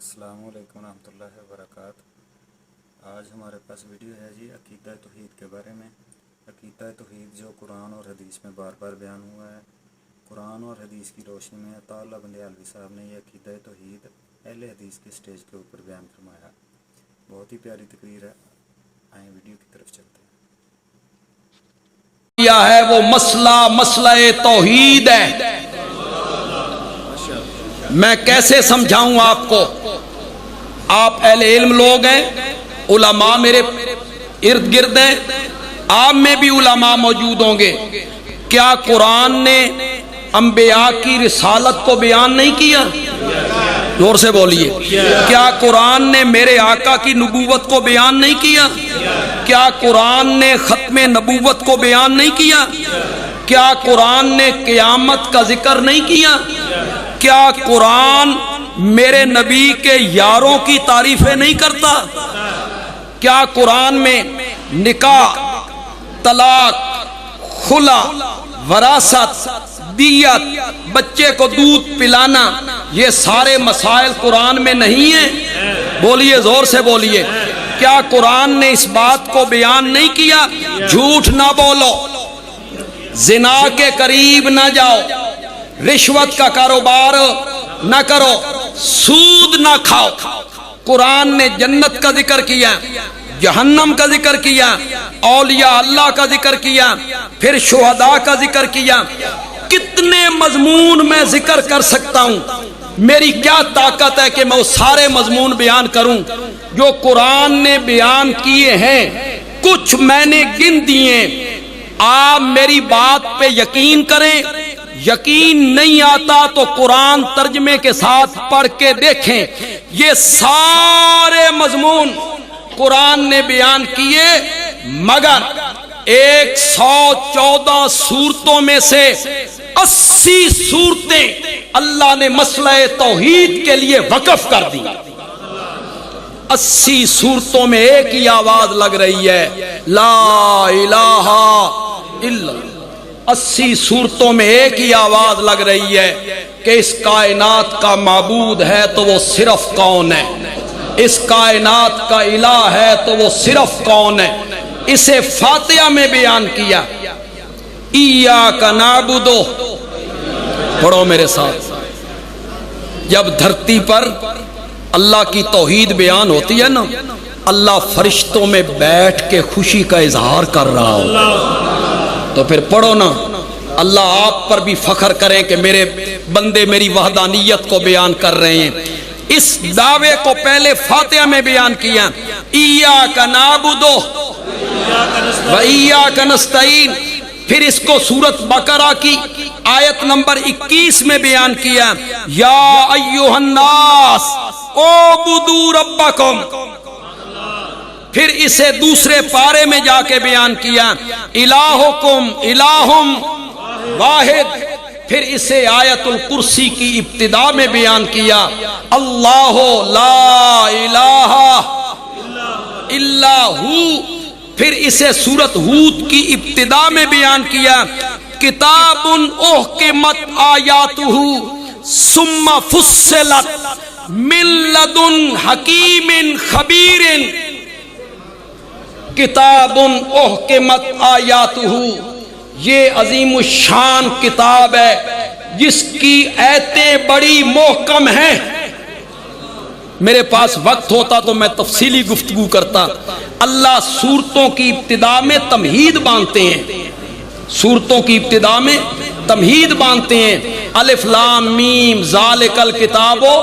अस्सलाम वालेकुम रहमतुल्लाहि वबरकातुहू। आज हमारे पास वीडियो है जी अकीदा तौहीद के बारे में। अकीदा तौहीद जो कुरान और हदीस में बार बार बयान हुआ है, कुरान और हदीस की रोशनी में अताउल्लाह बंदेयालवी साहब ने यह अकीदा तौहीद अहले हदीस के स्टेज के ऊपर बयान फरमाया। बहुत ही प्यारी तकरीर है, आए वीडियो की तरफ चलते हैं। यह है वो मसला तौहीद है। मैं कैसे समझाऊं आपको? आप अहले इल्म लोग हैं, उलमा मेरे इर्द गिर्द हैं, आप में भी उलमा मौजूद होंगे। क्या कुरान ने अंबिया की रिसालत को बयान नहीं किया? जोर से बोलिए। क्या कुरान ने मेरे आका की नबूवत को बयान नहीं किया? क्या कुरान ने खत्मे नबूवत को बयान नहीं किया? क्या कुरान ने क़यामत का जिक्र नहीं किया? क्या कुरान मेरे नबी के यारों की तारीफें नहीं करता? क्या कुरान में निकाह, तलाक, खुला, वरासत, दियत, बच्चे को दूध पिलाना, ये सारे मसाइल कुरान में नहीं है? बोलिए, जोर से बोलिए। क्या कुरान ने इस बात को बयान नहीं किया? झूठ ना बोलो, जिना के करीब ना जाओ, रिश्वत का कारोबार ना करो, सूद ना खाओ। कुरान ने जन्नत का जिक्र किया, जहन्नम का जिक्र किया, औलिया अल्लाह का जिक्र किया, फिर शुहदा का जिक्र किया। कितने मजमून मैं जिक्र कर सकता हूं? मेरी क्या ताकत है कि मैं वो सारे मजमून बयान करूं जो कुरान ने बयान किए हैं? कुछ मैंने गिन दिए। आप मेरी बात पे यकीन करें। यकीन नहीं आता तो कुरान तर्जमे के साथ पढ़ के देखें। ये सारे मजमून कुरान ने बयान किए, मगर 114 सूरतों में से 80 सूरतें अल्लाह ने मसला तौहीद के लिए वक्फ कर दी। 80 सूरतों में एक ही आवाज लग रही है, ला इलाहा इल्लल्लाह। 80 सूरतों में एक ही आवाज लग रही है कि इस कायनात का माबूद है तो वो सिर्फ कौन है, इस कायनात का इलाह है तो वो सिर्फ कौन है। इसे फातिहा में बयान किया, इय्याका नअबुदु। पढ़ो मेरे साथ। जब धरती पर अल्लाह की तौहीद बयान होती है ना, अल्लाह फरिश्तों में बैठ के खुशी का इजहार कर रहा हो। तो फिर पढ़ो ना, अल्लाह आप पर भी फख्र करें कि मेरे बंदे मेरी वहदानियत को बयान कर रहे हैं। इस दावे को पहले फातिहा में बयान किया, इय्याका नअबुदु व इय्याका नस्तईन। फिर इसको सूरत बकरा की आयत नंबर 21 में बयान किया, या अय्युहन्नास उबुदू रब्बकुम। फिर इसे दूसरे पारे में जाके बयान किया, इलाहुकुम इलाहुम वाहिद। फिर इसे आयतुल कुर्सी की इब्तिदा में बयान किया, अल्लाहु ला इलाहा इल्ला हू। फिर इसे सूरत हूद की इब्तिदा में बयान किया, किताबुन उहकिमत आयातुहु सुम्मा फुस्सिलत मिन लदुन हकीमिन खबीरिन। किताबुन उहकिमत आयातुहु, ये अजीमुशान किताब है जिसकी आयतें बड़ी मोहकम हैं। मेरे पास वक्त होता तो मैं तफसीली गुफ्तगू करता। अल्लाह सूरतों की इब्तिदा में तमहीद बांधते हैं, सूरतों की इब्तिदा में तमहीद बांधते हैं, अलिफ लाम मीम ज़ालिकल किताबो।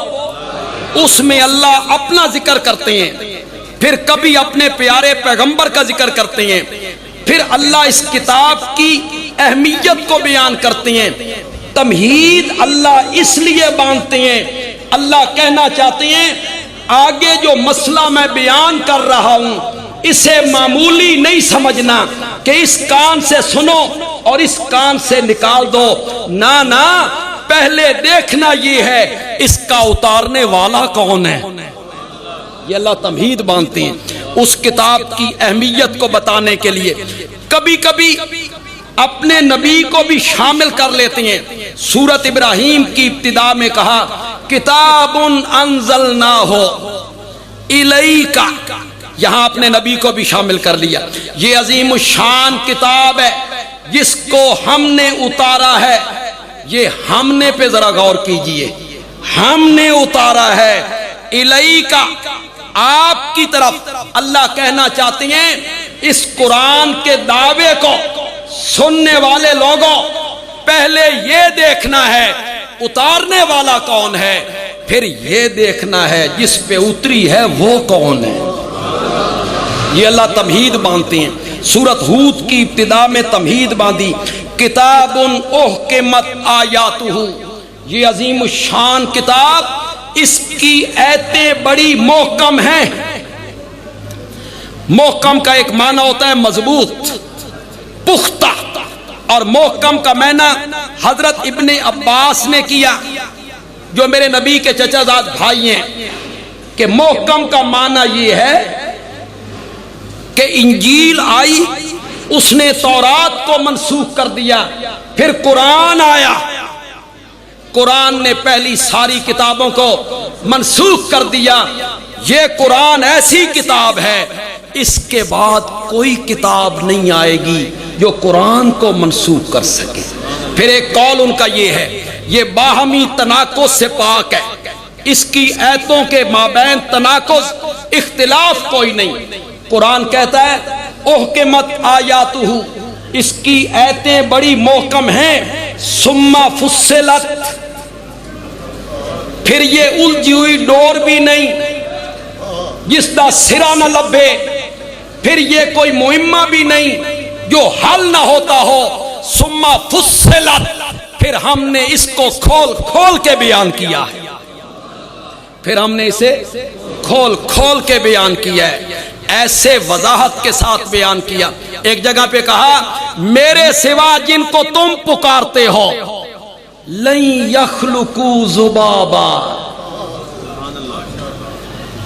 उसमें अल्लाह अपना जिक्र करते हैं, फिर कभी अपने प्यारे पैगंबर का जिक्र करते हैं, फिर अल्लाह इस किताब की अहमियत को बयान करते हैं। तमहीद अल्लाह इसलिए बांधते हैं, अल्लाह कहना चाहते हैं आगे जो मसला मैं बयान कर रहा हूं इसे मामूली नहीं समझना कि इस कान से सुनो और इस कान से निकाल दो। ना ना, पहले देखना ये है इसका उतारने वाला कौन है। ये अल्लाह तमहीद बांधते हैं उस किताब की अहमियत को बताने के लिए। कभी कभी अपने नबी को भी शामिल कर लेते हैं। सूरत इब्राहीम की इब्तिदा में कहा किताबुन अंज़लनाहु इलैका, यहां अपने नबी को भी शामिल कर लिया। ये अजीम शान किताब है जिसको हमने उतारा है। ये हमने पे जरा गौर कीजिए, हमने उतारा है। इलैका, आपकी तरफ। अल्लाह कहना चाहते हैं इस कुरान के दावे को सुनने वाले लोगों, पहले ये देखना है उतारने वाला कौन है, फिर ये देखना है जिस पे उतरी है वो कौन है। ये अल्लाह तमहीद बांधते हैं। सूरत हूद की इब्तिदा में तमहीद बांधी, किताबुन उहकिमत आयातुहु, ये अजीम शान किताब, इसकी आयतें बड़ी मोहकम हैं। मोहकम का एक माना होता है मजबूत, पुख्ता, और मोहकम का माना हजरत इब्ने अब्बास ने किया, जो मेरे नबी के चचाजाद भाई हैं, कि मोहकम का माना ये है कि इंजील आई, उसने तौरात को मनसूख कर दिया, फिर कुरान आया, कुरान ने पहली सारी किताबों को मनसूख कर दिया। ये कुरान ऐसी किताब है, इसके बाद कोई किताब नहीं आएगी जो कुरान को मनसूख कर सके। फिर एक कौल उनका ये है, ये बाहमी तनाकुज़ से पाक है, इसकी आयतों के माबैन तनाकुज़, इख्तिलाफ कोई नहीं। कुरान कहता है उहकिमत आयातुहु, इसकी आयतें बड़ी मोहकम हैं। सुम्मा फुस्सिलत, फिर ये उलझी हुई डोर भी नहीं जिसका सिरा न लभे, फिर ये कोई मुहिम्मा भी नहीं जो हल ना होता हो। सुम्मा फुस्सिलत, फिर हमने इसको खोल खोल के बयान किया है, फिर हमने इसे खोल खोल के बयान किया है, ऐसे वजाहत के साथ बयान किया। एक जगह पे कहा, मेरे सिवा जिनको तुम पुकारते हो लन यखलुकू ज़ुबाबा,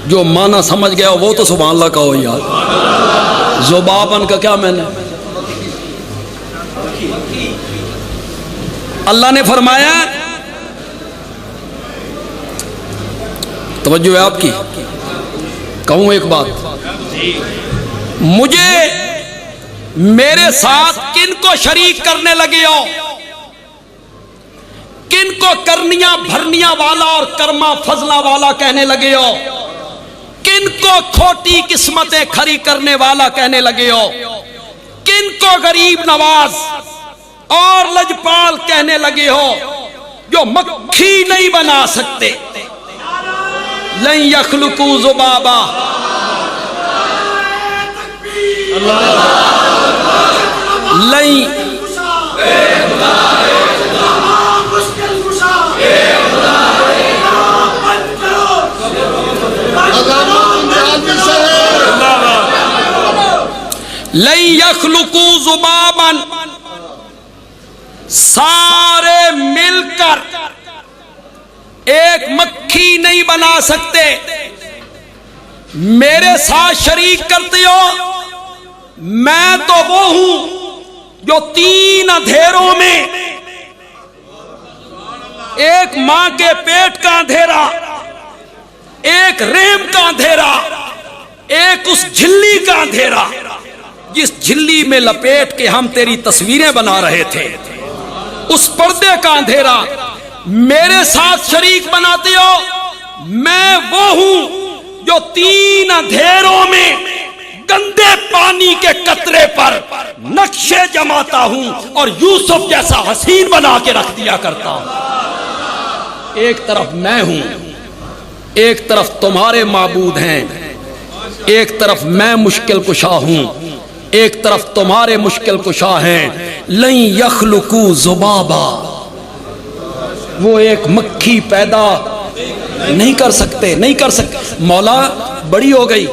जो माना समझ गया वो तो सुभान अल्लाह कहो यार। ज़ुबाबन का क्या मैंने, अल्लाह ने फरमाया, तवज्जो है आपकी, कहूं एक बात, मुझे मेरे साथ किन को शरीक करने लगे हो, किन को करनिया भरनिया वाला और कर्मा फजला वाला कहने लगे हो, किन को खोटी किस्मतें खरी करने वाला कहने लगे हो, किन को गरीब नवाज और लजपाल कहने लगे हो, जो मक्खी नहीं बना सकते। लन यखलुकू ज़ुबाबा, लन लन यखलुकू ज़ुबाबन, सारे मिलकर एक मक्खी नहीं बना सकते। मेरे साथ शरीक करते हो, मैं तो वो हूं जो 3 अंधेरों में, एक मां के पेट का अंधेरा, एक रेम का अंधेरा, एक उस झिल्ली का अंधेरा जिस झिल्ली में लपेट के हम तेरी तस्वीरें बना रहे थे, उस पर्दे का अंधेरा मेरे साथ शरीक बनाते हो। मैं वो हूं जो 3 अंधेरों में गंदे पानी के कतरे पर नक्शे जमाता हूं और यूसुफ जैसा हसीन बना के रख दिया करता हूं। एक तरफ मैं हूं, एक तरफ तुम्हारे माबूद हैं, एक तरफ मैं मुश्किल कुशा हूं, एक तरफ तुम्हारे मुश्किल कुशा हैं। लन यखलुकू ज़ुबाबा, वो एक मक्खी पैदा नहीं कर सकते, नहीं कर सकते। मौला बड़ी हो गई,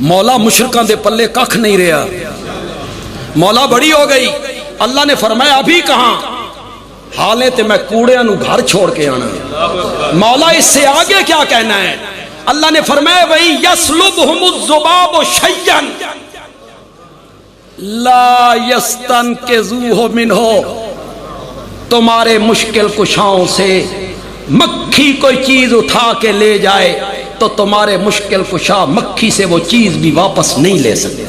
मौला मुशरिकां दे पल्ले कख नहीं रहा, मौला बड़ी हो गई। अल्लाह ने फरमाया अभी कहां, हाले ते मैं कूड़ियां नू घर छोड़ के आना। मौला इससे आगे क्या कहना है? अल्लाह ने फरमाया वही यसलुबहुमुज़ ज़ुबाबु शय्यन ला यस्तनकिज़ूहु मिन्हु, तुम्हारे मुश्किल कुशाओं से مکھی کوئی چیز اٹھا کے لے جائے تو تمہارے مشکل کشا مکھی سے وہ چیز بھی واپس نہیں لے سکتے.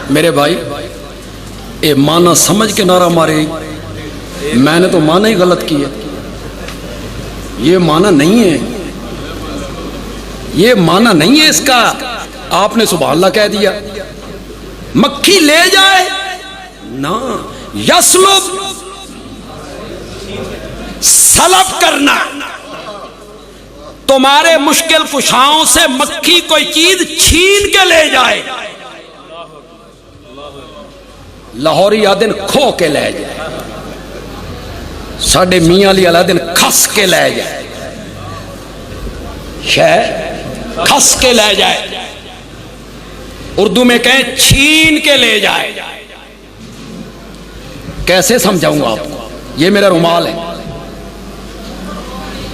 میرے بھائی اے معنی سمجھ کے نعرہ مارے. میں نے تو معنی ہی غلط کیا. یہ معنی نہیں ہے, یہ معنی نہیں ہے اس کا. آپ نے سبحان اللہ کہہ دیا. مکھی لے جائے نا, یسلب سلب کرنا. تمہارے مشکل کشاؤں سے مکھی کوئی چیز چھین کے لے جائے. لاہوری آدن کھو کے لے جائے, ساڑھے میاں علی آدن کھس کے لے جائے, شہ کھس کے لے جائے. اردو میں کہیں چھین کے لے جائے. کیسے سمجھاؤں گا آپ کو؟ یہ میرا رومال ہے,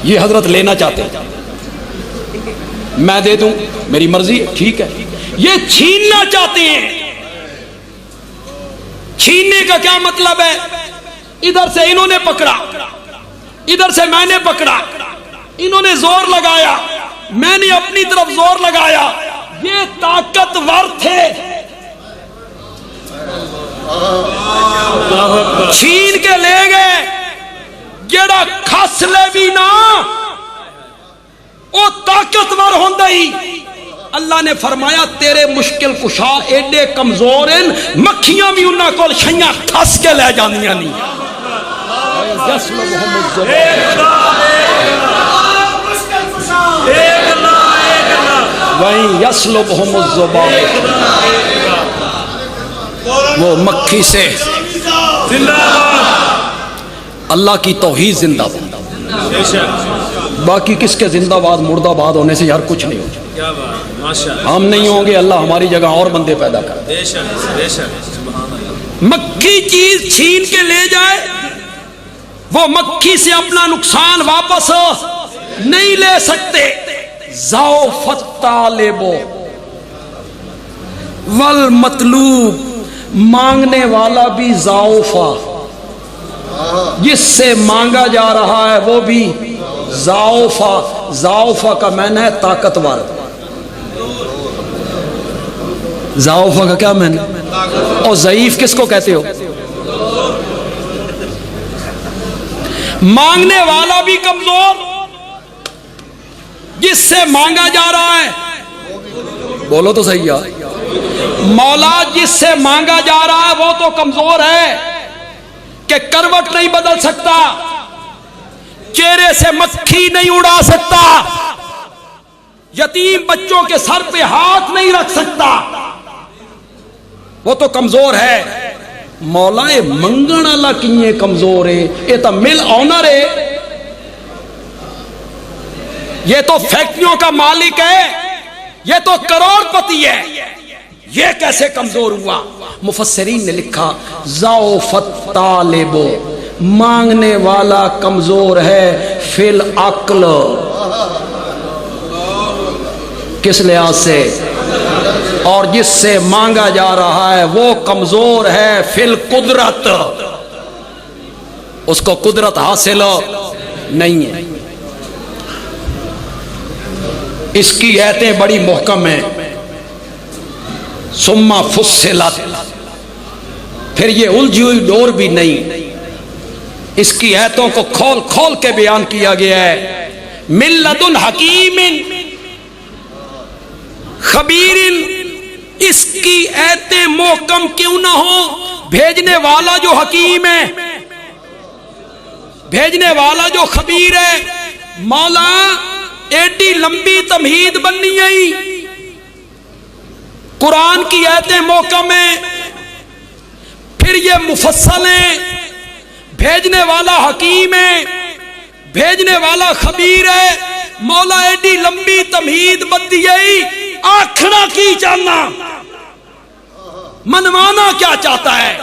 یہ حضرت لینا چاہتے ہیں, میں دے دوں, میری مرضی ہے, ٹھیک ہے. یہ چھیننا چاہتے ہیں. چھیننے کا کیا مطلب ہے؟ ادھر سے انہوں نے پکڑا, ادھر سے میں نے پکڑا, انہوں نے زور لگایا, میں نے اپنی طرف زور لگایا, یہ طاقتور تھے. چھین کے لے گئے. جڑا کھس لے بھی نا وہ طاقتور ہوندا ہی. اللہ نے فرمایا تیرے مشکل کشا ایڈے کمزور ہیں, مکھیاں بھی انہاں کول چھیاں کھس کے لے جاندیاں نہیں. وہیں یسلبہم الذباب, وہ مکھی سے. اللہ کی توحید زندہ باد. باقی کس کے زندہ باد مردہ باد ہونے سے یار کچھ نہیں ہوتا. ہم نہیں ہوں گے, اللہ ہماری جگہ اور بندے پیدا کر. مکھی چیز چھین کے لے جائے, وہ مکھی سے اپنا نقصان واپس نہیں لے سکتے. ضعف الطالب والمطلوب, مانگنے والا بھی ضعفا, جس سے مانگا جا رہا ہے وہ بھی ضعفا. ضعفا کا معنی ہے طاقتور. ضعفا کا کیا معنی؟ اور ضعیف کس کو کہتے ہو؟ مانگنے والا بھی کمزور, جس سے مانگا جا رہا ہے, بولو تو صحیح ہے. مولا جس سے مانگا جا رہا ہے وہ تو کمزور ہے کہ کروٹ نہیں بدل سکتا, چہرے سے مکھی نہیں اڑا سکتا, یتیم بچوں کے سر پہ ہاتھ نہیں رکھ سکتا, وہ تو کمزور ہے. مولا منگن والا کیے کمزور ہے, یہ تو مل آنر ہے, یہ تو فیکٹریوں کا مالک ہے, یہ تو کروڑ پتی ہے, یہ کیسے کمزور ہوا؟ مفسرین نے لکھا ضعف الطالب, مانگنے والا کمزور ہے فی العقل. کس لحاظ سے؟ اور جس سے مانگا جا رہا ہے وہ کمزور ہے فی القدرت, اس کو قدرت حاصل نہیں ہے. اس کی ایتیں بڑی محکم ہیں. ثم فصلت, پھر یہ الجھی ہوئی ڈور بھی نہیں. اس کی ایتوں کو کھول کھول کے بیان کیا گیا ہے. من لدن حکیم خبیر, اس کی ایتیں محکم کیوں نہ ہو؟ بھیجنے والا جو حکیم ہے, بھیجنے والا جو خبیر ہے. مولا ایڈی لمبی تمہید بننی ہے, قرآن کی ایتیں محکم ہیں, پھر یہ مفصل ہیں, بھیجنے والا حکیم ہے, بھیجنے والا خبیر ہے. مولا ایڈی لمبی تمہید بندی ہے, آکھنا کی چاہنا, منوانا کیا چاہتا ہے؟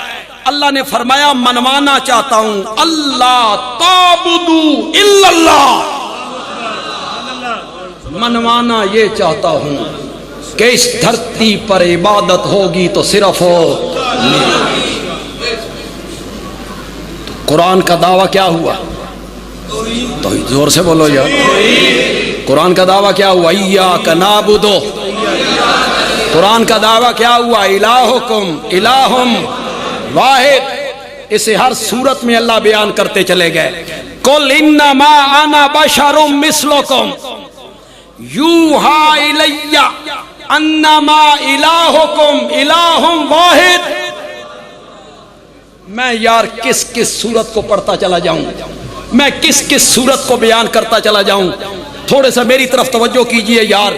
اللہ نے فرمایا منوانا چاہتا ہوں اللہ تعبدوا الا اللہ, मनवाना ये चाहता हूं कि इस धरती पर इबादत होगी तो सिर्फ मेरी। तो कुरान का दावा क्या हुआ? तो जोर से बोलो यार, कुरान का दावा क्या हुआ? इय्याका नाबुदु। कुरान का दावा क्या हुआ? इलाहुकुम इलाहुम वाहिद। इसे हर सूरत में अल्लाह बयान करते चले गए। कुल इन्नमा अना बशरुम मिस्लुकुम यूहा इलैया अन्नमा इलाहुकुम इलाहुम वाहिद। मैं यार किस किस सूरत को पढ़ता चला जाऊं, मैं किस किस सूरत को बयान करता चला जाऊं। थोड़े सा मेरी तरफ तवज्जो कीजिए यार।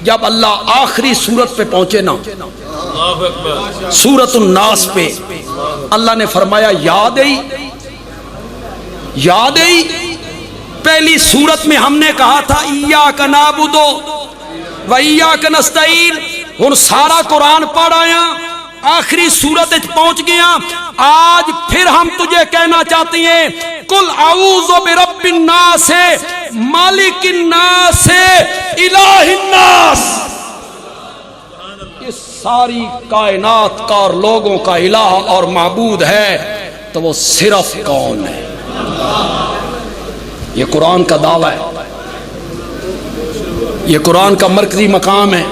जब अल्लाह आखिरी सूरत पे पहुंचे ना, सूरत उन्नास पे, अल्लाह ने फरमाया याद आई। पहली सूरत में हमने कहा था इय्याका नाबुदु व इय्याका नस्तईन। हुण सारा कुरान पढ़ आया, आखिरी सूरत पहुंच गया। आज फिर हम तुझे कहना चाहते हैं कुल आऊज़ु बिरब्बिन नास मालिकिन नास इलाहिन नास। इस सारी कायनात का और लोगों का इलाह और माबूद है तो वो सिर्फ कौन है? ये कुरान का दावा है, ये कुरान का मरकजी मकाम है।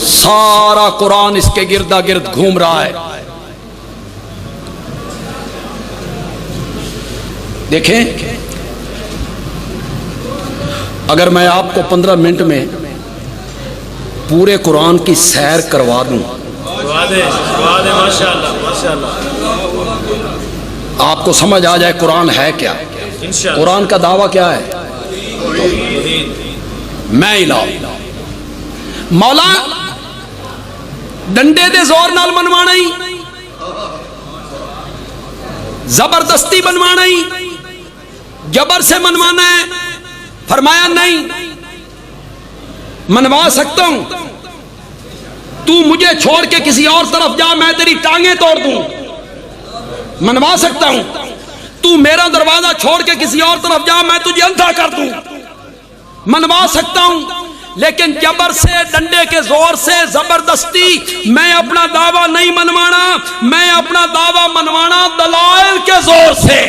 सारा कुरान इसके गिरदा गिर्द घूम रहा है। देखें, अगर मैं आपको 15 मिनट में पूरे कुरान की सैर करवा दूं, आपको समझ आ जाए कुरान है क्या। कुरान का दावा क्या है? मैं इलाह मौला डंडे दे जोर नाल मनवाना ही, जबरदस्ती मनवाना ही, जबर से मनवाना है? फरमाया नहीं, मनवा सकता हूं। तू मुझे छोड़ के किसी और तरफ जा, मैं तेरी टांगें तोड़ दूं। मनवा सकता हूं। तू मेरा दरवाजा छोड़ के किसी और तरफ जा, मैं तुझे अंधा कर दूं। मनवा सकता हूं, लेकिन जबर से, डंडे के जोर से, जबरदस्ती मैं अपना दावा नहीं मनवाना। मैं अपना दावा मनवाना दलाइल के जोर से,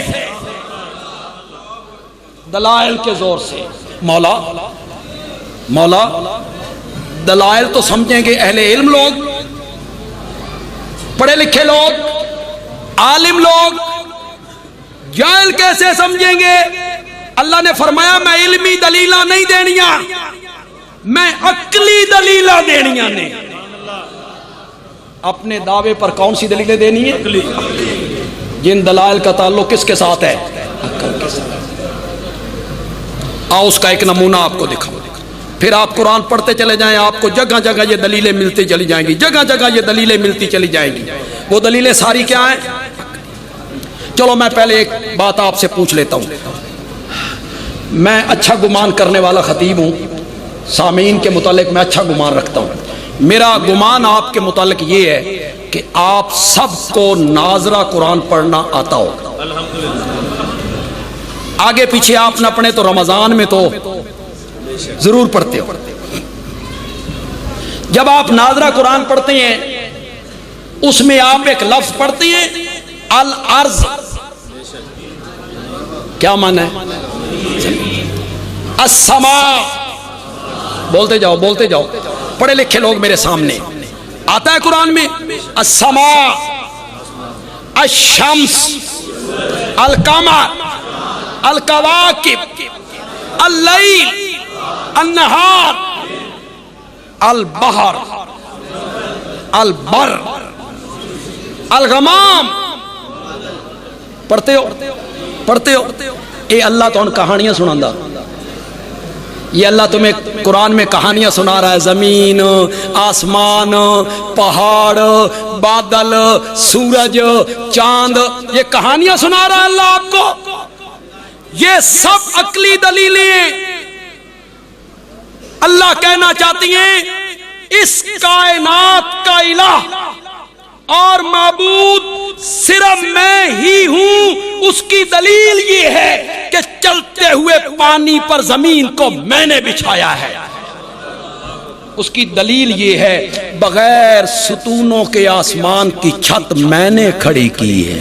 दलाइल के जोर से। मौला दलाइल तो समझेंगे अहले इल्म लोग, पढ़े लिखे लोग, आलिम लोग। जाहिल कैसे समझेंगे? अल्लाह ने फरमाया मैं इल्मी दलीला नहीं देनिया, मैं अक्ली दलीला देनिया ने। अपने दावे पर कौन सी दलीलें देनी है? जिन दलाइल का ताल्लुक किसके साथ है? अक्ल के साथ। आओ उसका एक नमूना आपको दिखाओ। फिर आप कुरान पढ़ते चले जाएं, आपको जगह जगह ये दलीलें मिलती चली जाएंगी, जगह जगह ये दलीलें मिलती चली जाएंगी। वो दलीलें सारी क्या हैं? चलो मैं पहले एक बात आपसे पूछ लेता हूं। मैं अच्छा गुमान करने वाला खतीब हूं, सामीन के मुतालिक मैं अच्छा गुमान रखता हूं। मेरा गुमान आपके मुतालिक ये है कि आप सबको नाजरा कुरान पढ़ना आता हो। आगे पीछे आप न पढ़े तो रमजान में तो जरूर पढ़ते हो। जब आप नाजरा कुरान पढ़ते हैं उसमें आप एक लफ्ज पढ़ते हैं अल अर्ज। क्या माना है? अस्समा। बोलते जाओ, बोलते जाओ। पढ़े लिखे लोग मेरे सामने, आता है कुरान में अस्समा, अश्शम्स, अल कमर, अल कवाकिब, अल लैल, अन नहार, अल बहर, अल बर, अल गमाम। पढ़ते हो, पढ़ते हो। ये अल्लाह तो कहानियां सुनांदा, ये अल्लाह तुम्हें कुरान में कहानियां सुना रहा है। जमीन, आसमान, पहाड़, बादल, सूरज, चांद, ये कहानियां सुना रहा है अल्लाह आपको। ये सब अक्ली दलीलें। अल्लाह कहना चाहती हैं इस कायनात का इलाह और माबूद صرف میں ہی ہوں، اس کی دلیل یہ ہے کہ چلتے ہوئے پانی پر زمین کو میں نے بچھایا ہے۔ اس کی دلیل یہ ہے بغیر ستونوں کے آسمان کی چھت میں نے کھڑی کی ہے۔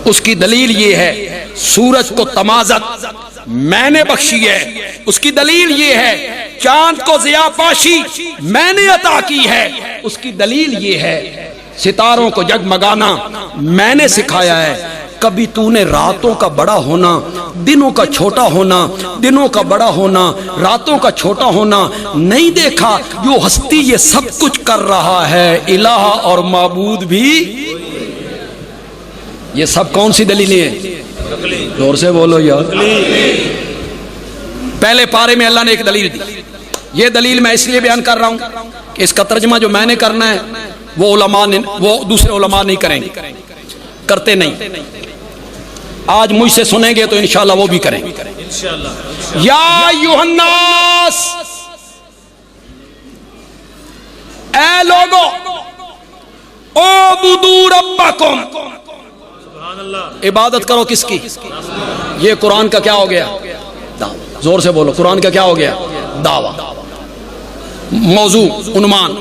اس کی دلیل یہ ہے سورج کو تمازت میں نے بخشی ہے۔ اس کی دلیل یہ ہے چاند کو ضیاء پاشی میں نے عطا کی ہے۔ اس کی دلیل یہ ہے ستاروں کو جگمگانا میں نے سکھایا ہے۔ کبھی تو نے راتوں کا بڑا ہونا، دنوں کا چھوٹا ہونا، دنوں کا بڑا ہونا، راتوں کا چھوٹا ہونا نہیں دیکھا؟ جو ہستی یہ سب کچھ کر رہا ہے، الہ اور معبود بھی۔ یہ سب کون سی دلیلیں ہیں؟ زور سے بولو یار۔ پہلے پارے میں اللہ نے ایک دلیل دی۔ یہ دلیل میں اس لیے بیان کر رہا ہوں کہ اس کا ترجمہ جو میں نے کرنا ہے وہ علماء نے، وہ دوسرے علماء نہیں کریں گے، کرتے نہیں۔ آج مجھ سے سنیں گے تو انشاءاللہ وہ بھی کریں گے۔ یا ایھا الناس، اے لوگو، اعبدوا ربکم، عبادت کرو کس کی؟ یہ قرآن کا کیا ہو گیا؟ دعویٰ۔ زور سے بولو، قرآن کا کیا ہو گیا؟ دعویٰ۔ موضوع، عنوان،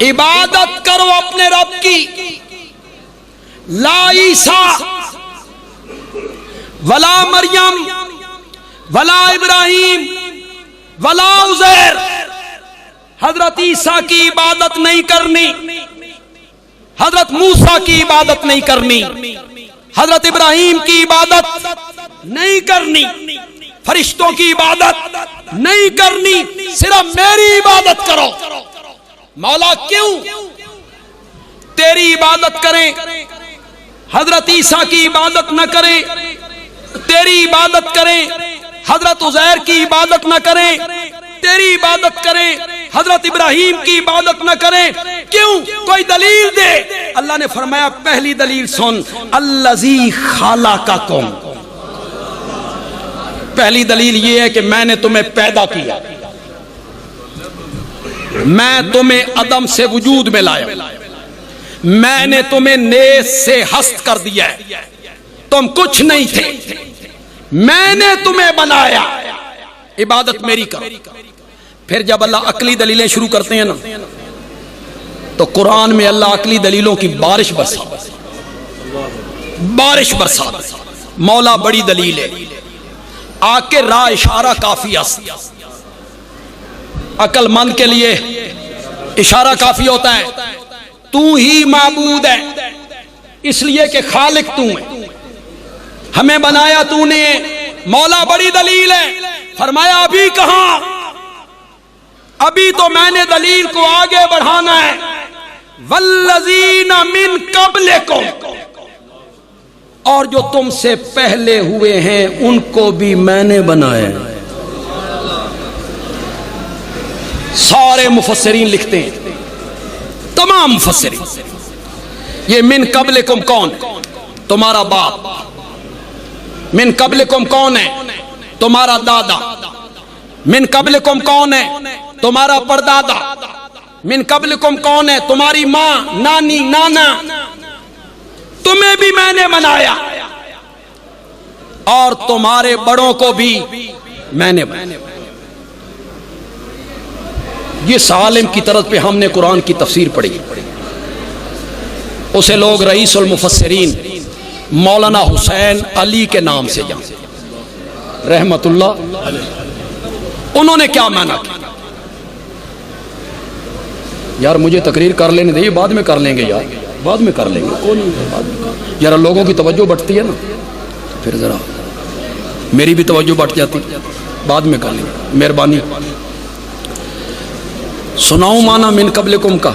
عبادت کرو اپنے رب کی، لا عیسیٰ ولا مریم ولا ابراہیم ولا عزیر، حضرت عیسیٰ کی عبادت نہیں کرنی، حضرت موسیٰ کی عبادت نہیں کرنی، حضرت ابراہیم کی عبادت نہیں کرنی، فرشتوں کی عبادت نہیں کرنی، صرف میری عبادت کرو۔ مولا کیوں تیری عبادت کریں، حضرت عیسیٰ کی عبادت نہ کریں؟ تیری عبادت کریں، حضرت عزیر کی عبادت نہ کریں؟ تیری عبادت کریں، حضرت ابراہیم کی عبادت نہ کریں؟ کیوں؟ کوئی دلیل دے۔ اللہ نے فرمایا پہلی دلیل سن، الذی خلقکم، پہلی دلیل یہ ہے کہ میں نے تمہیں پیدا کیا، میں تمہیں عدم سے وجود میں لایا، میں نے تمہیں نیز سے ہست کر دیا ہے، تم کچھ نہیں تھے، میں نے تمہیں بنایا، عبادت میری کرو۔ پھر جب اللہ عقلی دلیلیں شروع کرتے ہیں نا تو قرآن میں اللہ عقلی دلیلوں کی بارش برسا، بارش برسا۔ مولا بڑی دلیل ہے، آ کے راہ اشارہ کافی است، عقل مند کے لیے اشارہ کافی ہوتا ہے۔ تو ہی معبود ہے، اس لیے کہ خالق تو ہے، ہمیں بنایا تو نے۔ مولا بڑی دلیل ہے، فرمایا ابھی کہاں، ابھی تو میں نے دلیل کو آگے بڑھانا ہے۔ والذین من قبلکم، اور جو تم سے پہلے ہوئے ہیں ان کو بھی میں نے بنایا۔ سارے مفسرین لکھتے ہیں، تمام مفسرین، یہ من قبلکم کون؟ تمہارا باپ۔ من قبلکم کون ہے؟ تمہارا دادا۔ من قبلکم کون ہے؟ تمہارا پردادا۔ من قبلکم کون ہے؟ تمہاری ماں، نانی، نانا۔ تمہیں بھی میں نے بنایا اور تمہارے بڑوں کو بھی میں نے بنایا۔ یہ سالم کی طرف پہ ہم نے قرآن کی تفسیر پڑھی، اسے لوگ رئیس المفسرین مولانا حسین علی کے نام سے جانتے رحمت اللہ علیہ۔ انہوں نے کیا معنی کیا؟ یار مجھے تقریر کر لینے دے، بعد میں کر لیں گے یار، بعد میں کر لیں گے، کون یار لوگوں کی توجہ بٹتی ہے نا، پھر ذرا میری بھی توجہ بٹ جاتی، بعد میں کر لیں گے، مہربانی۔ سناؤں معنی من قبلکم کا؟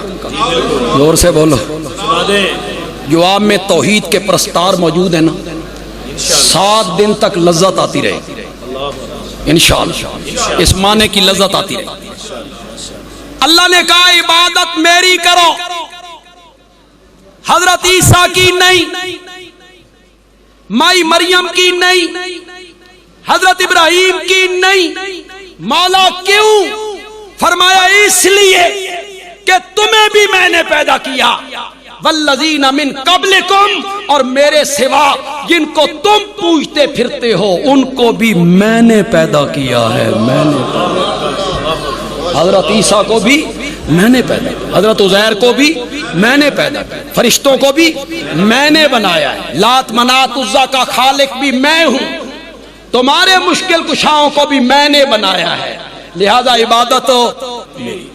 زور سے بولو۔ جو آپ میں توحید کے پرستار موجود ہیں نا، 7 دن تک لذت آتی رہے گی انشاءاللہ، اس معنی کی لذت آتی رہے گی۔ اللہ نے کہا عبادت میری کرو، حضرت عیسیٰ کی نہیں، مائی مریم کی نہیں، حضرت ابراہیم کی نہیں۔ مولا کیوں؟ فرمایا اس لیے کہ تمہیں بھی میں نے پیدا کیا، वल्लज़ीना मिन क़ब्लिकुम, और मेरे सिवा जिनको तुम पूछते फिरते हो उनको भी मैंने पैदा किया है। मैंने हजरत ईसा को भी मैंने पैदा, हजरत उज़ैर को भी मैंने पैदा, फरिश्तों को भी मैंने बनाया है। लात मनात उज़्ज़ा का खालिक भी मैं हूं, तुम्हारे मुश्किल कुशाओं को भी मैंने बनाया है, लिहाजा इबादत मेरी।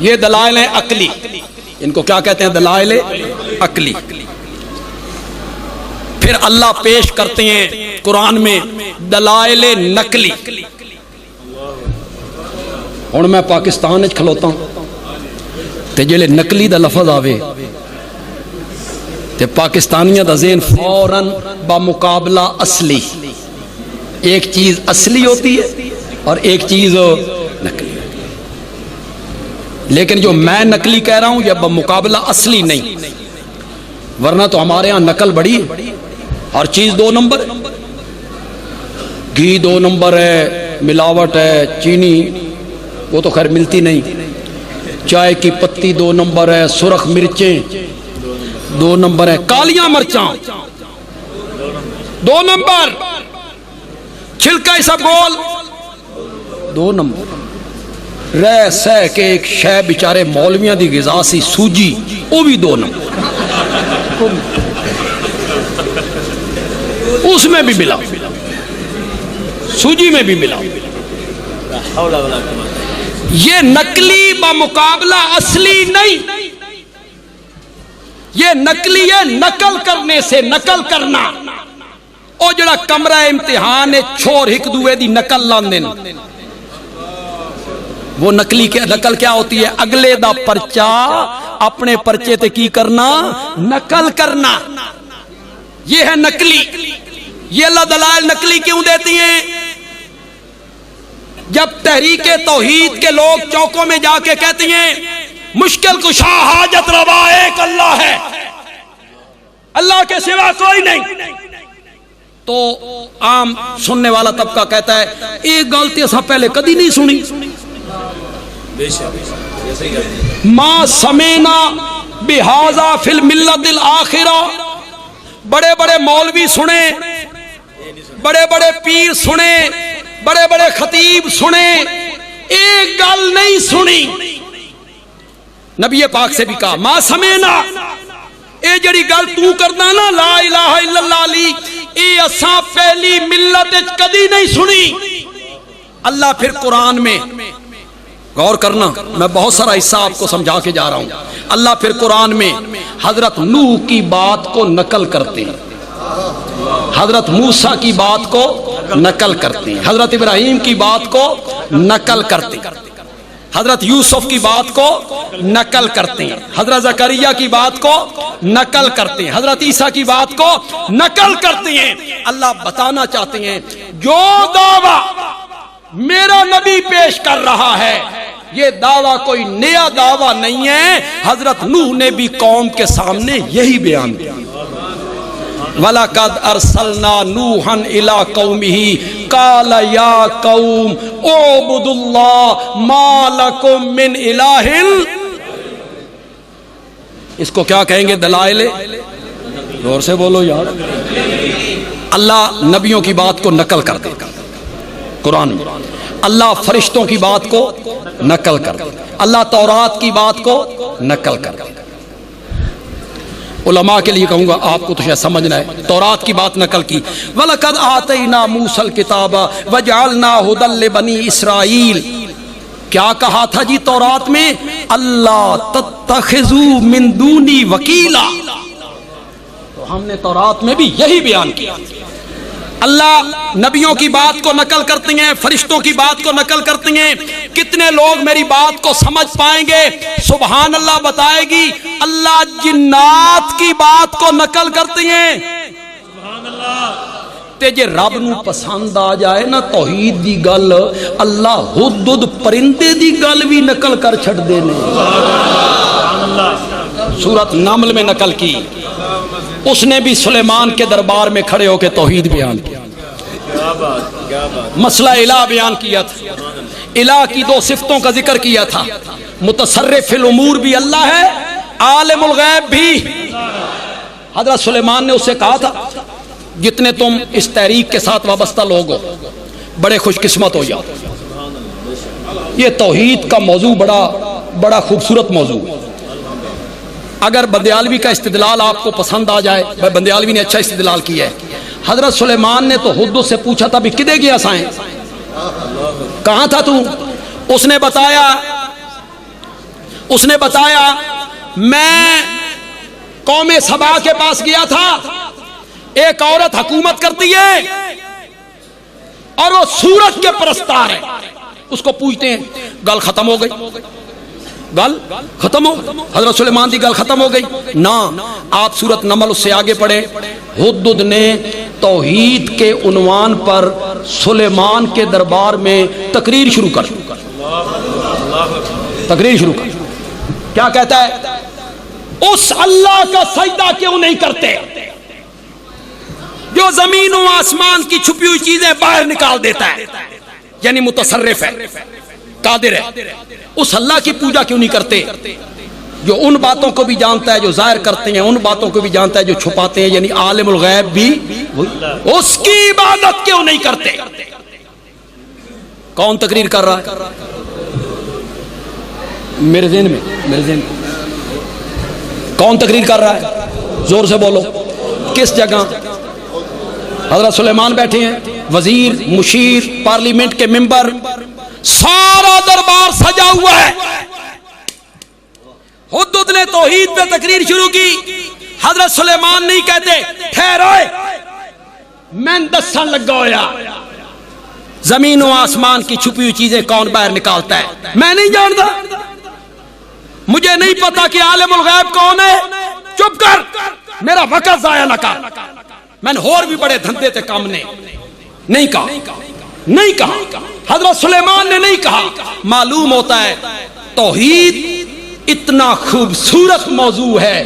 ये दलाइल हैं अकली, इनको क्या कहते हैं? दलाइल अकली। फिर अल्लाह पेश करते हैं कुरान में दलाइल नकली। हुण मैं पाकिस्तान विच खलोता ते जेले नकली दा लफज आवे ते पाकिस्तानियां दा ज़हन फौरन बामुकाबला असली, एक चीज असली होती है और एक चीज नकली। लेकिन जो मैं नकली कह रहा हूं यह बामुकाबला असली नहीं, वरना तो हमारे यहां नकल बड़ी है, हर चीज 2 नंबर है। घी 2 नंबर है, मिलावट है, चीनी वो तो खैर मिलती नहीं, चाय की पत्ती 2 नंबर है, सुरख मिर्चें 2 नंबर है, कालियां मरचां 2 नंबर, छिलका सब गोल 2 नंबर। रह सह के एक शह बेचारे मौलवियां दी गिजा सी सूजी, वो भी 2 नंबर, उसमें भी मिला, सूजी में भी मिला। ये नकली बामुकाबला असली नहीं, ये नकली है नकल करने से। नकल करना ओ जड़ा कमरा इम्तिहान है छोर हिक दुए दी नकल लांदे न, वो नकली के नकल क्या होती है? अगले दा पर्चा अपने पर्चे ते की करना? नकल करना। ये है नकली। ये अल्लाह दलाइल नकली क्यों देती हैं? जब तहरीके तौहीद के लोग चौकों में जाके कहती हैं मुश्किल कुशा हाजत रवा एक अल्लाह है, अल्लाह के सिवा कोई नहीं, तो आम सुनने वाला तबका कहता है एक गलती असा पहले कदी नहीं सुनी। मां समेना बिहाजा फिल मिल्लतिल आखिरा, बड़े बड़े मौलवी सुने, बड़े बड़े पीर सुने, बड़े बड़े खतीब सुने, एक गल नहीं सुनी। नबी पाक से भी कहा मां समेना, ए जड़ी गल तू करदा ना ला इलाहा इल्लल्लाह ली, ए असा पहली मिल्लत कदी नहीं सुनी। अल्लाह फिर कुरान में गौर करना, मैं बहुत सारा हिस्सा आपको समझा के जा रहा हूं। अल्लाह फिर कुरान में हजरत नूह की बात को नकल करते हैं, हजरत मूसा की बात को नकल करते हैं, हजरत इब्राहिम की बात को नकल करते हैं, हजरत यूसुफ की बात को नकल करते हैं, हजरत जकरिया की बात को नकल करते हैं, हजरत ईसा की बात को नकल करते हैं। अल्लाह बताना चाहते हैं जो दावा मेरा नबी पेश कर रहा है ये दावा कोई नया दावा नहीं है। हजरत नूह ने भी कौम के सामने यही बयान किया, वलकद अरसलना नूहन इला कौमिही काला या कौम उबुदुल्लाह मा लकुम मिन इलाहिन। इसको क्या कहेंगे? दलाइल, जोर से बोलो यार। अल्लाह नबियों की बात को नकल कर दे कुरान में, अल्लाह फरिश्तों की बात को नकल कर दे, अल्लाह तौरात की बात को नकल कर दे। उलमा के लिए कहूंगा आपको तो शायद समझना है, तौरात की बात नकल की, वलकद आतैना मूसल किताबा वजअलना हुदल लिबनी इसराइल। क्या कहा था जी तौरात में? अल्लाह तत्तखिजू मिन दूनी वकीला। तो हमने तौरात में भी यही बयान किया। अल्लाह नबियों की बात को नकल करते हैं, फरिश्तों की बात को नकल करते हैं। कितने लोग मेरी बात को समझ पाएंगे? सुभान अल्लाह बताएगी। अल्लाह जिन्नात की बात को नकल करते हैं। ते जे रब नू पसंद आ जाए ना तौहीद दी गल, अल्लाह हुदुद परिंदे दी गल भी नकल कर छड़दे ने। सूरत नमल में नकल की, उसने भी सुलेमान के दरबार में खड़े होकर तौहीद बयान किया, मसला इलाह बयान किया था, इलाह की 2 सिफतों का जिक्र किया था। मुतसर्रिफ फिल उमूर भी अल्लाह है, आलिमुल गैब भी। हजरत सुलेमान ने उससे कहा था, जितने तुम इस तहरीक के साथ वाबस्ता लोग हो, बड़े खुशकिस्मत हो जाओ। ये तौहीद का मौजू बड़ा खूबसूरत मौजू। अगर बंदियालवी का इस्तिदलाल आपको पसंद आ जाए, भाई बंदियालवी ने अच्छा इस्तिदलाल किया है। हजरत सुलेमान ने तो हुद्दुद से पूछा था, भी किधे गया साएं, कहां था तू? उसने बताया मैं कौमे सबा के पास गया था, एक औरत हुकूमत करती है और वो सूरज के परस्तार है। उसको पूछते हैं, गल खत्म हो गई, गल खत्म हो, हजरत सुलेमान की गल खत्म हो गई ना। आप सूरत नमल उससे आगे पढ़े, हुद्दुद ने तौहीद के उन्वान पर सुलेमान के दरबार में तकरीर शुरू कर। क्या कहता है? उस अल्लाह का सजदा क्यों नहीं करते जो जमीन और आसमान की छुपी हुई चीजें बाहर निकाल देता है, यानी मुतसर्रिफ है, कादिर है। उस अल्लाह की पूजा क्यों नहीं करते जो उन बातों को भी जानता है जो जाहिर करते हैं, उन बातों को भी जानता है जो छुपाते हैं, यानी आलिमुल गैब भी। उसकी इबादत क्यों नहीं करते? कौन तकरीर कर रहा है? मेरे ज़हन में कौन तकरीर कर रहा है? जोर से बोलो, किस जगह? हजरत सुलेमान बैठे हैं, वजीर, मुशीर, पार्लियामेंट के मेंबर, सारा दरबार सजा हुआ है। हुद्दुद ने तौहीद पे तकरीर शुरू की। हजरत सुलेमान नहीं कहते, ठहरो मैं दसन लगा होया, जमीन और आसमान की छुपी हुई चीजें कौन बाहर निकालता है, मैं नहीं जानता, मुझे नहीं पता कि आलिमुल गैब कौन है। चुप कर, मेरा वक्त जाया न कर। मैंने और भी बड़े धंधे थे काम ने नहीं कहा। हजरत सुलेमान ने नहीं कहा। मालूम होता है तौहीद इतना खूबसूरत मौजू है,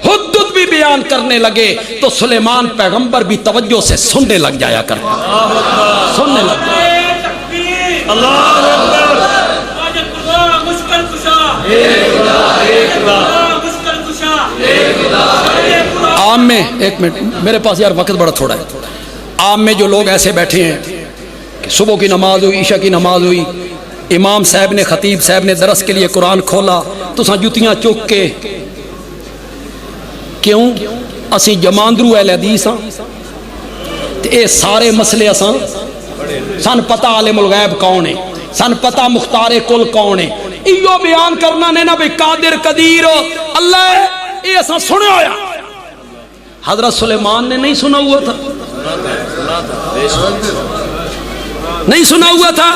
हुद्दुद भी बयान करने लगे तो सुलेमान पैगंबर भी तवज्जो से सुनने लग जाया करता, सुनने लग जाया। आम में, एक मिनट मेरे पास यार वक्त बड़ा थोड़ा है। आम में जो लोग ऐसे बैठे हैं कि सुबह की नमाज हुई, ईशा की नमाज हुई, इमाम साहब ने, खतीब साहब ने दरस के लिए कुरान खोला, तो जुतियां चुक के क्यों असी जमांदरू अहले हदीस हां ते ये सारे मसले असां सन पता आलिमुल गैब कौन है, सन पता मुख्तारे कुल कौन है, इयो बयान करना ने ना भी कादिर कदीर अल्लाह, ये असां सुने होया। हजरत सुलेमान ने नहीं सुना हुआ था, नहीं सुना हुआ था।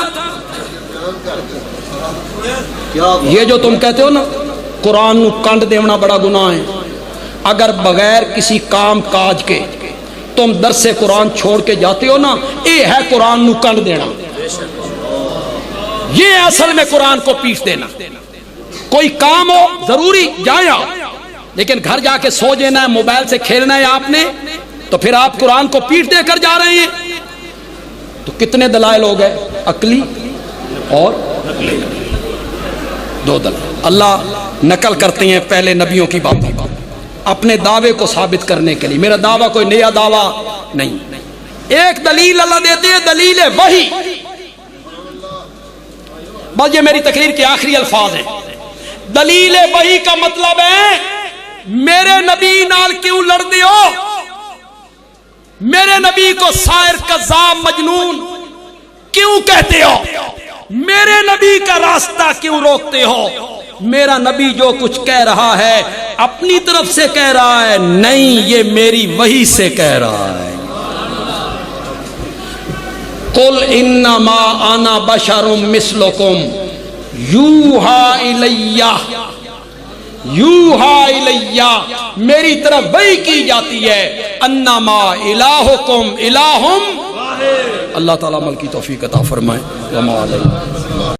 ये जो तुम कहते हो ना कुरान नू कंड देना बड़ा गुनाह है, अगर बगैर किसी काम काज के तुम दरसे कुरान छोड़ के जाते हो ना, ये है कुरान नू कंड देना, ये असल में कुरान को पीस देना। कोई काम हो जरूरी जाए आप, लेकिन घर जाके सो जाना है, मोबाइल से खेलना है आपने, तो फिर आप कुरान को पीट देकर जा रहे हैं। तो कितने दलाइल हो गए, अकली और दो दलाइल। अल्लाह नकल करते हैं पहले नबियों की बातें अपने दावे को साबित करने के लिए। मेरा दावा कोई नया दावा नहीं, एक दलील अल्लाह देते हैं, दलील है वही। बस ये मेरी तकरीर के आखिरी अल्फाज हैं। दलील है वही का मतलब है मेरे नबी नाल क्यों लड़ते हो, मेरे नबी को शायर, कज़्ज़ाब, मजनून क्यों कहते हो, मेरे नबी का रास्ता क्यों रोकते हो। मेरा नबी जो कुछ कह रहा है अपनी तरफ से कह रहा है, नहीं, ये मेरी वही से कह रहा है। कुल इन्नमा आना बशरुम मिस्लुकुम यूहा इलैया, मेरी तरफ वही की जाती है, अन्नमा इलाहुकुम इलाहुम। अल्लाह ताला अमल की तौफीक अता फरमाए।